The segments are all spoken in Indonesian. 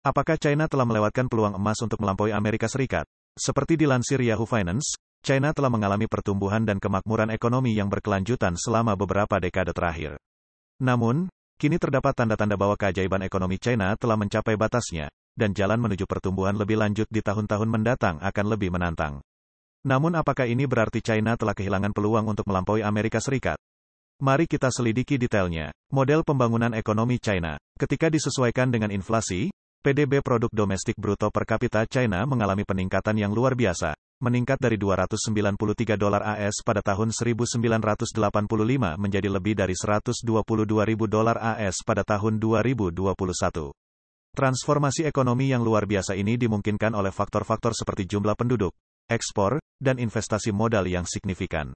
Apakah China telah melewatkan peluang emas untuk melampaui Amerika Serikat? Seperti dilansir Yahoo Finance, China telah mengalami pertumbuhan dan kemakmuran ekonomi yang berkelanjutan selama beberapa dekade terakhir. Namun, kini terdapat tanda-tanda bahwa keajaiban ekonomi China telah mencapai batasnya, dan jalan menuju pertumbuhan lebih lanjut di tahun-tahun mendatang akan lebih menantang. Namun apakah ini berarti China telah kehilangan peluang untuk melampaui Amerika Serikat? Mari kita selidiki detailnya. Model pembangunan ekonomi China. Ketika disesuaikan dengan inflasi, PDB produk domestik bruto per kapita China mengalami peningkatan yang luar biasa, meningkat dari $293 AS pada tahun 1985 menjadi lebih dari $122.000 AS pada tahun 2021. Transformasi ekonomi yang luar biasa ini dimungkinkan oleh faktor-faktor seperti jumlah penduduk, ekspor, dan investasi modal yang signifikan.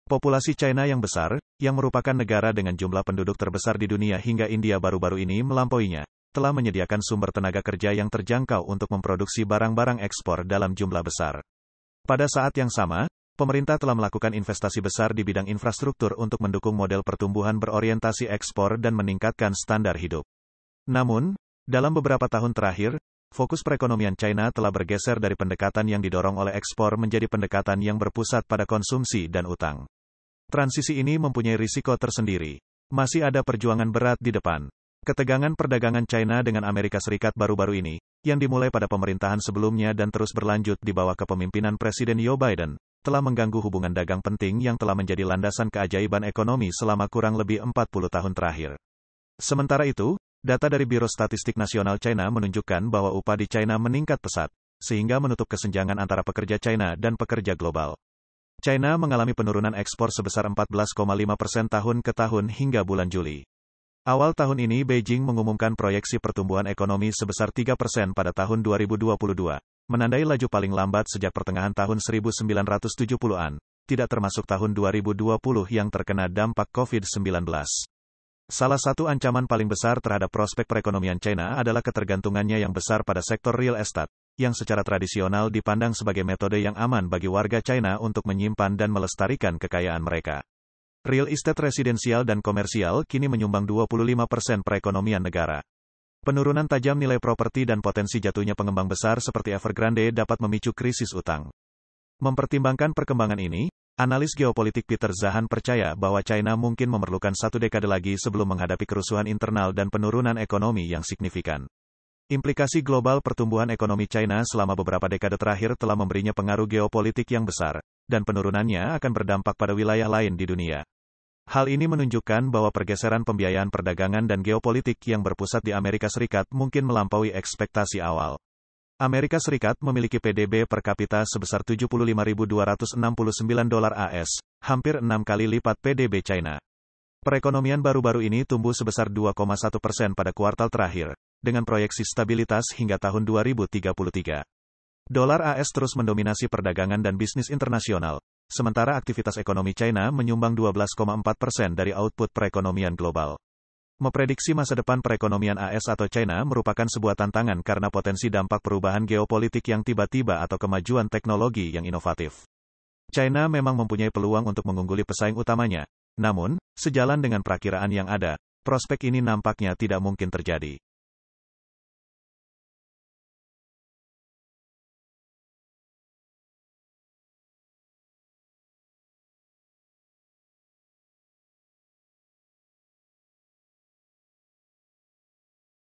Populasi China yang besar, yang merupakan negara dengan jumlah penduduk terbesar di dunia hingga India baru-baru ini melampauinya, telah menyediakan sumber tenaga kerja yang terjangkau untuk memproduksi barang-barang ekspor dalam jumlah besar. Pada saat yang sama, pemerintah telah melakukan investasi besar di bidang infrastruktur untuk mendukung model pertumbuhan berorientasi ekspor dan meningkatkan standar hidup. Namun, dalam beberapa tahun terakhir, fokus perekonomian China telah bergeser dari pendekatan yang didorong oleh ekspor menjadi pendekatan yang berpusat pada konsumsi dan utang. Transisi ini mempunyai risiko tersendiri. Masih ada perjuangan berat di depan. Ketegangan perdagangan China dengan Amerika Serikat baru-baru ini, yang dimulai pada pemerintahan sebelumnya dan terus berlanjut di bawah kepemimpinan Presiden Joe Biden, telah mengganggu hubungan dagang penting yang telah menjadi landasan keajaiban ekonomi selama kurang lebih 40 tahun terakhir. Sementara itu, data dari Biro Statistik Nasional China menunjukkan bahwa upah di China meningkat pesat, sehingga menutup kesenjangan antara pekerja China dan pekerja global. China mengalami penurunan ekspor sebesar 14,5% tahun ke tahun hingga bulan Juli. Awal tahun ini Beijing mengumumkan proyeksi pertumbuhan ekonomi sebesar 3% pada tahun 2022, menandai laju paling lambat sejak pertengahan tahun 1970-an, tidak termasuk tahun 2020 yang terkena dampak COVID-19. Salah satu ancaman paling besar terhadap prospek perekonomian China adalah ketergantungannya yang besar pada sektor real estate, yang secara tradisional dipandang sebagai metode yang aman bagi warga China untuk menyimpan dan melestarikan kekayaan mereka. Real estate residensial dan komersial kini menyumbang 25% perekonomian negara. Penurunan tajam nilai properti dan potensi jatuhnya pengembang besar seperti Evergrande dapat memicu krisis utang. Mempertimbangkan perkembangan ini, analis geopolitik Peter Zahan percaya bahwa China mungkin memerlukan 1 dekade lagi sebelum menghadapi kerusuhan internal dan penurunan ekonomi yang signifikan. Implikasi global pertumbuhan ekonomi China selama beberapa dekade terakhir telah memberinya pengaruh geopolitik yang besar, dan penurunannya akan berdampak pada wilayah lain di dunia. Hal ini menunjukkan bahwa pergeseran pembiayaan perdagangan dan geopolitik yang berpusat di Amerika Serikat mungkin melampaui ekspektasi awal. Amerika Serikat memiliki PDB per kapita sebesar $75.269 AS, hampir 6 kali lipat PDB China. Perekonomian baru-baru ini tumbuh sebesar 2,1% pada kuartal terakhir, dengan proyeksi stabilitas hingga tahun 2033. Dolar AS terus mendominasi perdagangan dan bisnis internasional, sementara aktivitas ekonomi China menyumbang 12,4% dari output perekonomian global. Memprediksi masa depan perekonomian AS atau China merupakan sebuah tantangan karena potensi dampak perubahan geopolitik yang tiba-tiba atau kemajuan teknologi yang inovatif. China memang mempunyai peluang untuk mengungguli pesaing utamanya, namun, sejalan dengan perakiraan yang ada, prospek ini nampaknya tidak mungkin terjadi.